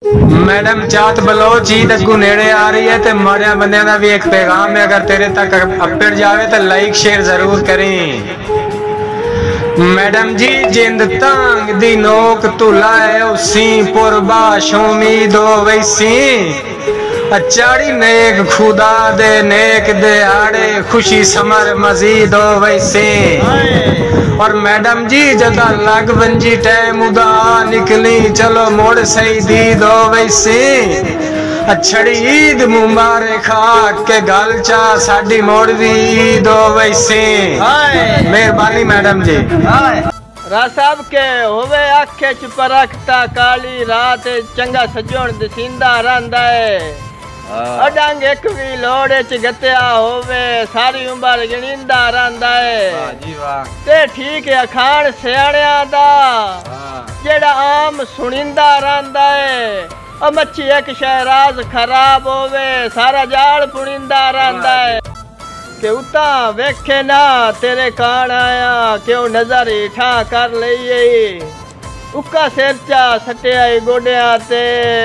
Madam चात Bloch Eid अगू नेड़े आ रही है ते मरिया बंदे का भी एक पैगाम है, अगर तेरे तक अपड़ जावे तो लाइक शेयर जरूर करें। मैडम जी जिंद तंग दी नोक तुला है उसी पुरबा उम्मीद हो वैसी अचाड़ी नेक खुदा दे नेक दे आड़े खुशी समर मजीद हो वैसे। और मैडम जी जदा लग बंजी टाइम उदा निकली चलो मोड़ सही दीद हो वैसे अछड़ी ईद मुबारक के गल चा साडी मोड़ भी ईद हो वैसे। मेहरबानी मैडम जी। रासाब के होवे आखे च परखता काली रात चंगा सजोण दसींदा रहंदा है अडंग एक भी लोड़े च गत्या होवे सारी उम्र गिणींदा रहंदा है। वाह जी वाह। ते ठीक है अखान सियाणिया दा जेड़ा आम सुनिंदा रहंदा है मच्छी एक शहराज खराब होवे सारा जाल पुनिंदा रहंदा है के उता वेखे ना तेरे कान आया क्यों नजर हीठा कर लईए उका सिर चा सटिया गोडिया ते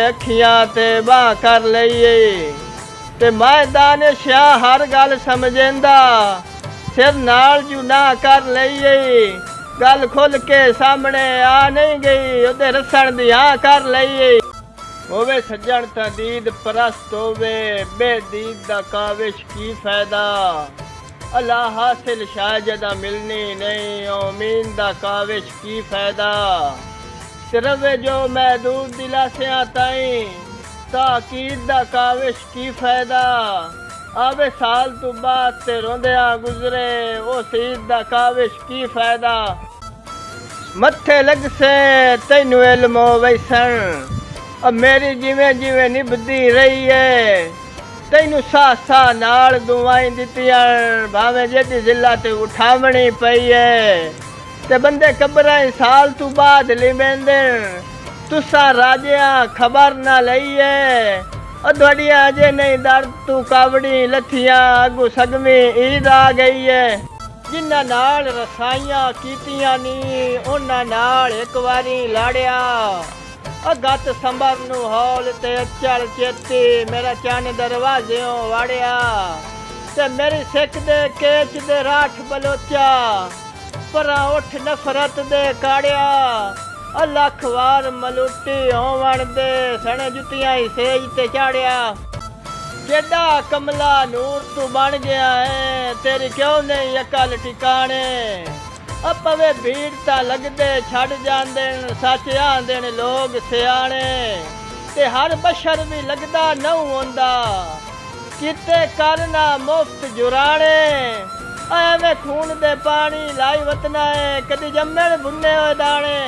अखियां ते बाह कर लईए ते मैं दानिशा हर गल समझेंदा सिर नाल जू ना कर लईए गल खुल के सामने आ नहीं गई ओदे रसण दी हाँ कर लईए होवे सज्जन ता दीद परस्त होवे बेदीद दा काविश की फायदा अल्लाह हासिल शायदा मिलनी नहीं उम्मीद दा काविश की फायदा सिर्फ जो महदूद दिलासियां ताई ताकीद दा काविश की फायदा आवे साल तो बाद ते रोंदिया गुजरे ओ सीद दा काविश की फायदा मत्थे लग से तैनू इल्म वैसन अब मेरी जिवें जिवें निभदी रही है तैनू सा सा नाल दुआई दित्तियां भावें जेदी जिला ते उठावनी पई है ते बंदे कब्रां साल तू बाद लिवेंदे तुसा राजिया खबर ना लईए अधड़िया अजे नहीं दर्द तू कावड़ी लथियां अगू सगमी ईद आ गई है जिन्ना नाल रसाइयां कीतियां नी उन्ना नाल एक वारी लाड़िया गत संबर नू हौल ते चल चेती मेरा चन दरवाज़ियों वाड़िया ते मेरी सिख दे केच दे राठ बलोचा परा उठ नफरत दे काड़िया लख वार मलुटी होवन दे सने जुतियां ही सेज ते चाड़िया केडा कमला नूर तू बन गया है तेरी क्यों नहीं अकल ठिकाने पवे भीड़ ता लगदे छड़ जांदे सच आंदे लोग सियाने ते हर बशर भी लगदा नहू होंदा किते करना मुफ्त जुराने एवें खून दे पानी लाई वतना है कदी जम्मण भुन्ने होए दाने।